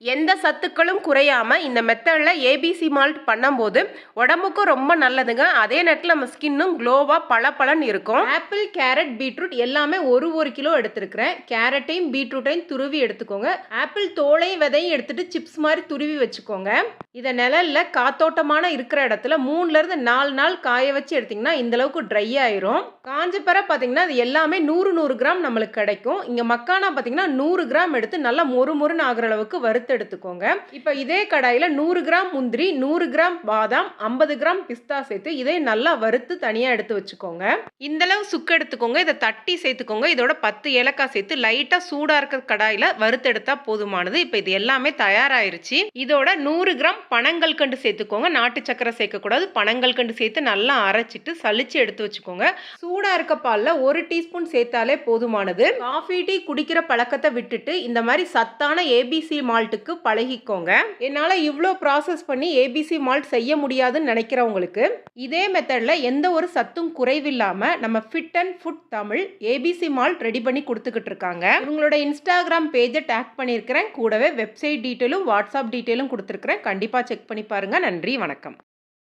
எந்த சத்துக்களும் குறையாம இந்த மெத்தட்ல ஏபிசி மால்ட் பண்ணும்போது உடம்புக்கும் ரொம்ப நல்லதுங்க. அதே நேரத்தில் நம்ம ஸ்கின்னும் க்ளோவா பளபளன்னு இருக்கும். ஆப்பிள், கேரட், பீட்ரூட் எல்லாமே ஒரு கிலோ எடுத்துருக்கிறேன். கேரட்டையும் பீட்ரூட்டையும் துருவி எடுத்துக்கோங்க. ஆப்பிள் தோலையும் விதையும் எடுத்துட்டு சிப்ஸ் மாதிரி துருவி வச்சுக்கோங்க. இதை நிழல்ல காத்தோட்டமான இருக்கிற இடத்துல 3லேருந்து 4 நாள் காய வச்சு எடுத்தீங்கன்னா இந்த அளவுக்கு ட்ரை ஆயிரும். காஞ்ச பிறகு பார்த்தீங்கன்னா இது எல்லாமே 100 கிராம் நம்மளுக்கு கிடைக்கும். இங்க மக்கானா பார்த்தீங்கன்னா 100 கிராம் எடுத்து நல்லா மொறுமொறுன்னு ஆகிற அளவுக்கு வறுத்து எடுத்துக்கோங்க. இப்போ இதே கடாயில் 100 கிராம் முந்திரி, 100 கிராம் பாதாம், 50 கிராம் பிஸ்தா சேர்த்து இதை நல்லா வறுத்து தனியாக எடுத்து வச்சுக்கோங்க. இந்த அளவு சுக்கு எடுத்துக்கோங்க. இதை தட்டி சேர்த்துக்கோங்க. இதோட 10 ஏலக்காய் சேர்த்து லைட்டாக சூடாக இருக்கிற கடாயில் வறுத்து எடுத்தால் போதுமானது. இப்போ இது எல்லாமே தயாராயிருச்சு. இதோட 100 கிராம் பனங்கல்கண்டு சேர்த்துக்கோங்க. நாட்டு சக்கரை சேர்க்கக்கூடாது. பனங்கல்கண்டு சேர்த்து நல்லா அரைச்சிட்டு சலிச்சு எடுத்து வச்சுக்கோங்க. சூடா இருக்க பால்ல 1 டீஸ்பூன் சேர்த்தாலே போதுமானது. காஃபி டீ குடிக்கிற பழக்கத்தை விட்டுட்டு இந்த மாதிரி சத்தான ஏபிசி மால்ட்டுக்கு பழகிக்கோங்க. என்னால இவ்வளோ ப்ராசஸ் பண்ணி ஏபிசி மால்ட் செய்ய முடியாதுன்னு நினைக்கிறவங்களுக்கு இதே மெத்தட்ல எந்த ஒரு சத்தும் குறைவில்லாம நம்ம fit and food Tamil ABC malt ready பண்ணி கொடுத்துக்கிட்டு இருக்காங்க. இவங்களோட இன்ஸ்டாகிராம் பேஜை டேக் பண்ணியிருக்கிறேன். கூடவே வெப்சைட் டீட்டெயிலும் வாட்ஸ்அப் டீட்டெயிலும் கொடுத்துருக்கிறேன். கண்டிப்பாக செக் பண்ணி பாருங்க. நன்றி, வணக்கம்.